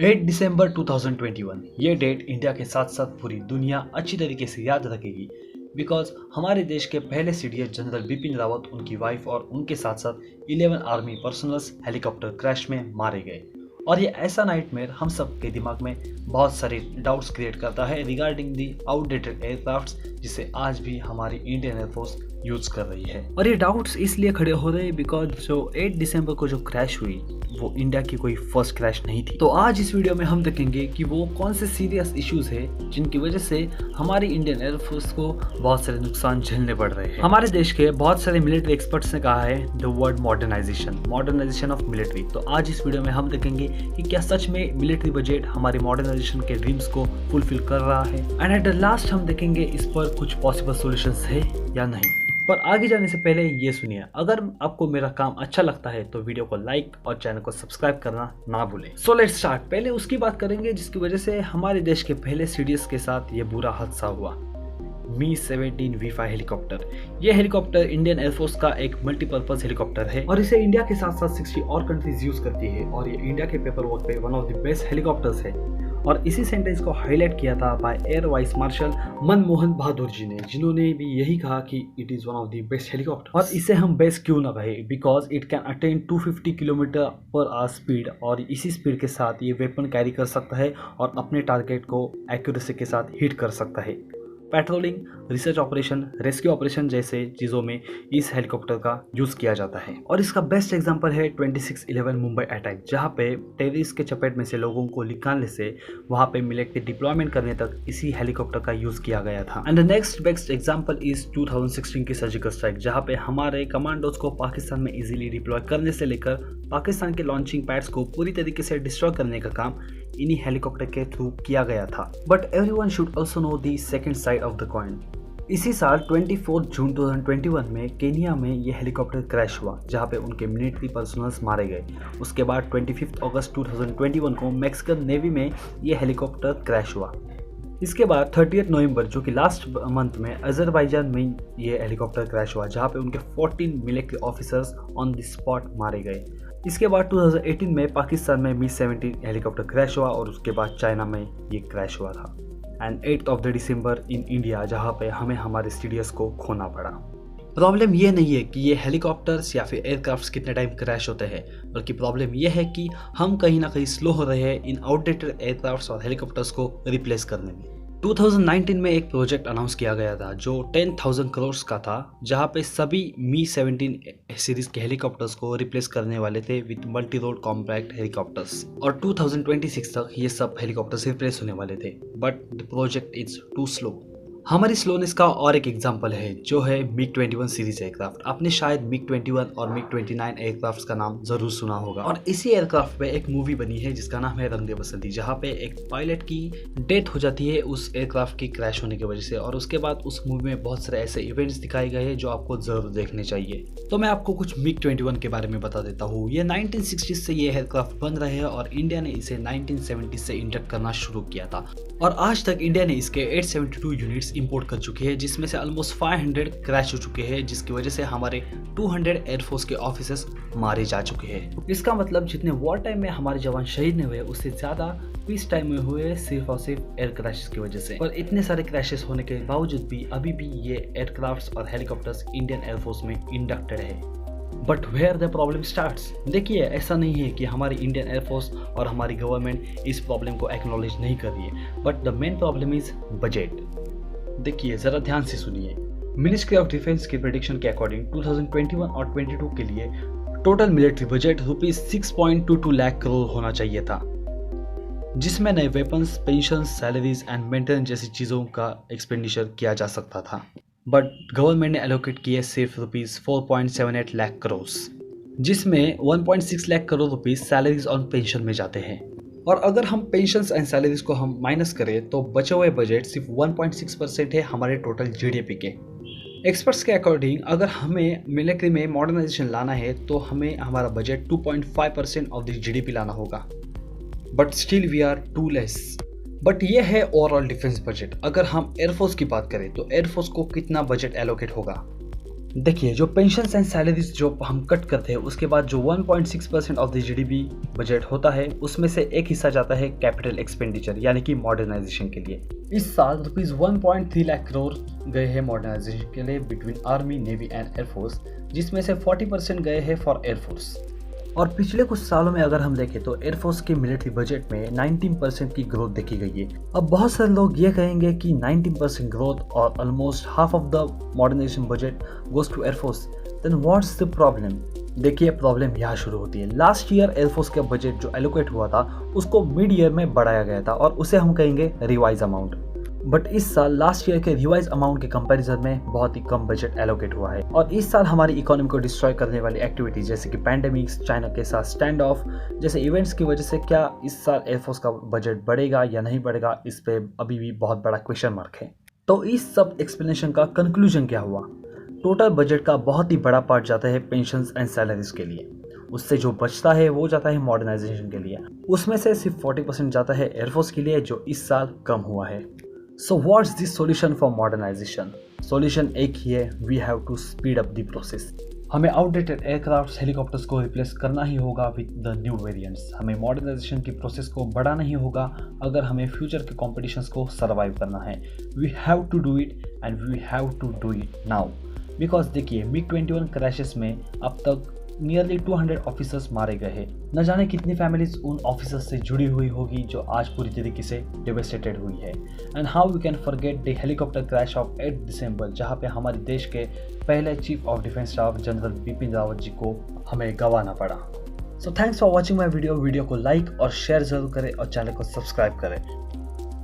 8 दिसंबर 2021 ये date India के साथ साथ पूरी दुनिया अच्छी तरीके से याद रखेगी बिकॉज हमारे देश के पहले सीडीएस जनरल बिपिन रावत, उनकी वाइफ और उनके साथ साथ 11 आर्मी पर्सनल्स हेलीकॉप्टर क्रैश में मारे गए। और ये ऐसा नाइटमेयर हम सब के दिमाग में बहुत सारे डाउट्स क्रिएट करता है रिगार्डिंग दी आउटडेटेड एयरक्राफ्ट्स जिसे आज भी हमारी इंडियन एयरफोर्स यूज कर रही है। और ये डाउट्स इसलिए खड़े हो रहे हैं बिकॉज जो 8 दिसंबर को जो क्रैश हुई वो इंडिया की कोई फर्स्ट क्रैश नहीं थी। तो आज इस वीडियो में हम देखेंगे कि वो कौन से सीरियस इश्यूज है जिनकी वजह से हमारी इंडियन एयरफोर्स को बहुत सारे नुकसान झेलने पड़ रहे हैं। हमारे देश के बहुत सारे मिलिट्री एक्सपर्ट्स ने कहा है the word modernisation of military. तो आज इस वीडियो में हम देखेंगे कि क्या सच में मिलिट्री बजट हमारे मॉडर्नाइजेशन के ड्रीम्स को फुलफिल कर रहा है, एंड एट द लास्ट हम देखेंगे इस पर कुछ पॉसिबल सॉल्यूशंस है या नहीं। पर आगे जाने से पहले ये सुनिए, अगर आपको मेरा काम अच्छा लगता है तो वीडियो को लाइक और चैनल को सब्सक्राइब करना ना भूलें। So let's start. पहले उसकी बात करेंगे जिसकी वजह से हमारे देश के पहले सीडीएस के साथ ये बुरा हादसा हुआ, मी-17 V5 हेलीकॉप्टर। ये हेलीकॉप्टर इंडियन एयरफोर्स का एक मल्टीपर्पज हेलीकॉप्टर है और इसे इंडिया के साथ साथ 60 और कंट्रीज यूज करती है और ये इंडिया के पेपर वर्क पे one of the best helicopters है। और इसी सेंटेंस को हाईलाइट किया था by air vice marshal Manmohan Bahadur ji ने, जिन्होंने भी यही कहा कि it is one of the best helicopter. और इसे हम बेस्ट क्यों ना कहे, because it can attain 250 kilometre per hour speed और इसी स्पीड के साथ ये वेपन कैरी कर सकता है और अपने टारगेट को एक्यूरेसी के साथ हिट कर सकता है। Patrolling, research operation, rescue operation जैसे चीज़ों में इस हेलीकॉप्टर का यूज़ किया जाता है। और इसका बेस्ट एग्जांपल है 26/11 मुंबई अटैक, जहां पे टेररिस्ट के चपेट में से लोगों को निकालने से वहां पे मिलिट्री डिप्लॉयमेंट करने तक इसी हेलीकॉप्टर का यूज़ किया गया था। And the next best example is 2016 की सर्जिकल स्ट्राइक, जहां पे हमारे कमांडोज को पाकिस्तान में इजीली डिप्लॉय करने से लेकर पाकिस्तान के लॉन्चिंग पैड्स को पूरी तरीके से डिस्ट्रॉय करने का काम इन्हीं हेलीकॉप्टर के थ्रू किया गया था। But everyone should also know the second side of the coin. इसी साल 24 जून 2021 में केनिया में ये हेलीकॉप्टर क्रैश हुआ, जहां पे उनके मिलिट्री पर्सनल्स मारे गए। उसके बाद 25 अगस्त 2021 को मैक्सिकन नेवी में ये हेलीकॉप्टर क्रैश हुआ। इसके बाद 30 नवंबर जो कि लास्ट मंथ में अजरबैजान में ये हेलीकॉप्टर क्रैश हुआ, जहां पे उनके 14 military officers on the spot मारे गए। इसके बाद 2018 में पाकिस्तान में मी-17 हेलीकॉप्टर क्रैश हुआ और उसके बाद चाइना में ये क्रैश हुआ था। एंड 8 दिसंबर इन इंडिया, जहां पे हमें हमारे सीडीएस को खोना पड़ा। प्रॉब्लम ये नहीं है कि ये हेलीकॉप्टर्स या फिर एयरक्राफ्ट्स कितने टाइम क्रैश होते हैं, बल्कि प्रॉब्लम ये है कि हम कहीं ना कहीं स्लो हो रहे हैं इन आउटडेटेड एयरक्राफ्ट्स और हेलीकॉप्टर्स को रिप्लेस करने में। 2019 में एक प्रोजेक्ट अनाउंस किया गया था जो 10,000 करोड़ का था, जहां पे सभी मी-17 सीरीज के हेलीकॉप्टर्स को रिप्लेस करने वाले थे with multi role compact helicopters. और 2026 तक ये सब हेलीकॉप्टर्स रिप्लेस होने वाले थे, but the project is too slow. हमारी स्लोनेस का और एक एग्जांपल है जो है मिग-21 सीरीज एयरक्राफ्ट। आपने शायद मिग-21 और मिग-29 एयरक्राफ्ट्स का नाम जरूर सुना होगा। और इसी एयरक्राफ्ट पे एक मूवी बनी है जिसका नाम है रंग दे बसंती, जहाँ पे एक पायलट की डेथ हो जाती है उस एयरक्राफ्ट की क्रैश होने की वजह से। और उसके बाद उस मूवी में बहुत सारे ऐसे इवेंट्स दिखाए गए हैं जो आपको जरूर देखने चाहिए। तो मैं आपको कुछ मिग-21 के बारे में बता देता हूँ। ये 1960 से ये एयरक्राफ्ट बन रहे हैं और इंडिया ने इसे 1970 से इंडक्ट करना शुरू किया था और आज तक इंडिया ने इसके 872 यूनिट्स इंपोर्ट कर चुके हैं, जिसमें से ऑलमोस्ट 500 क्रैश हो चुके हैं, जिसकी वजह से हमारे 200 एयरफोर्स के ऑफिसर्स मारे जा चुके हैं। इसका मतलब जितने वॉर टाइम में हमारे जवान शहीद नहीं हुए उससे ज्यादा पीस टाइम में हुए सिर्फ और सिर्फ एयर क्रैशेस की वजह से। पर इतने सारे क्रैशेस होने के बावजूद भी अभी भी ये एयरक्राफ्ट्स और हेलीकॉप्टर्स इंडियन एयरफोर्स में इंडक्टेड है। But where the problem starts. देखिए, ऐसा नहीं है कि हमारी इंडियन एयरफोर्स और हमारी गवर्नमेंट इस प्रॉब्लम को एक्नॉलेज नहीं कर रही है, but the main problem is budget. देखिए, जरा ध्यान से सुनिए। मिनिस्ट्री ऑफ डिफेंस की प्रेडिक्शन के अकॉर्डिंग 2021 और 22 के लिए total military budget ₹6.22 lakh crore होना चाहिए था, जिसमें नए weapons, pension, salaries and maintenance जैसी चीज़ों का एक्सपेंडिचर किया जा सकता था। बट गवर्नमेंट ने एलोकेट किए सिर्फ ₹4.78 लाख करोड़, जिसमें 1.6 लाख करोड़ रुपीस सैलरीज और पेंशन में जाते हैं। और अगर हम पेंशन्स एंड सैलरीज को हम माइनस करें तो बचे हुए बजट सिर्फ 1.6% है हमारे टोटल जीडीपी के। एक्सपर्ट्स के अकॉर्डिंग अगर हमें मिलिट्री में मॉडर्नाइजेशन लाना है तो हमें हमारा बजट 2.5% ऑफ द जीडीपी लाना होगा, but still we are too less. But ये है ओवरऑल डिफेंस बजट। अगर हम एयरफोर्स की बात करें तो एयरफोर्स को कितना बजट एलोकेट होगा, देखिए, जो पेंशन एंड सैलरीज जो हम कट करते हैं उसके बाद जो 1.6% ऑफ द जीडीपी बजट होता है उसमें से एक हिस्सा जाता है कैपिटल एक्सपेंडिचर यानी कि मॉडर्नाइजेशन के लिए। इस साल ₹1.3 लाख करोड़ गए हैं मॉडर्नाइजेशन के लिए between army, navy and air force, जिसमें से 40% गए हैं फॉर एयरफोर्स। और पिछले कुछ सालों में अगर हम देखें तो एयरफोर्स के मिलिट्री बजट में 19% की ग्रोथ देखी गई है। अब बहुत सारे लोग ये कहेंगे कि 19% ग्रोथ और almost half of the modernisation budget goes to air force, then what's the problem? देखिए, प्रॉब्लम यहाँ शुरू होती है। लास्ट ईयर एयरफोर्स का बजट जो एलोकेट हुआ था उसको मिड ईयर में बढ़ाया गया था और उसे हम कहेंगे रिवाइज अमाउंट। बट इस साल लास्ट ईयर के रिवाइज अमाउंट के कंपैरिजन में बहुत ही कम बजट एलोकेट हुआ है। और इस साल हमारी इकोनॉमी को डिस्ट्रॉय करने वाली एक्टिविटीज जैसे कि पैंडेमिक्स, चाइना के साथ स्टैंड ऑफ जैसे इवेंट्स की वजह से क्या इस साल एयरफोर्स का बजट बढ़ेगा या नहीं बढ़ेगा, इस पे अभी भी बहुत बड़ा क्वेश्चन मार्क है। तो इस सब एक्सप्लेनेशन का कंक्लूजन क्या हुआ? टोटल बजट का बहुत ही बड़ा पार्ट जाता है पेंशंस एंड सैलरीज के लिए। उससे जो बचता है वो जाता है मॉडर्नाइजेशन के लिए। उसमें से सिर्फ 40% जाता है एयरफोर्स के लिए जो इस साल कम हुआ है। So what's the solution for modernization? Solution एक ही है, we have to speed up the process. हमें आउटडेटेड एयरक्राफ्ट, हेलीकॉप्टर्स को रिप्लेस करना ही होगा विद द न्यू वेरिएंट्स। हमें मॉडर्नाइजेशन की प्रोसेस को बढ़ाना ही होगा अगर हमें फ्यूचर के कॉम्पिटिशन्स को सर्वाइव करना है। We have to do it and we have to do it now. Because देखिए, MiG-21 क्रैशेस में अब तक नियरली 200 ऑफिसर्स मारे गए हैं। न जाने कितनी फैमिलीज उन ऑफिसर्स से जुड़ी हुई होगी जो आज पूरी तरीके से डिवेस्टेटेड हुई है। And how we can forget the helicopter crash of 8 December, जहां पे हमारे देश के पहले chief of defence staff general Bipin Rawat ji को हमें गंवाना पड़ा। So thanks for watching my video को लाइक और शेयर जरूर करें और चैनल को सब्सक्राइब करें।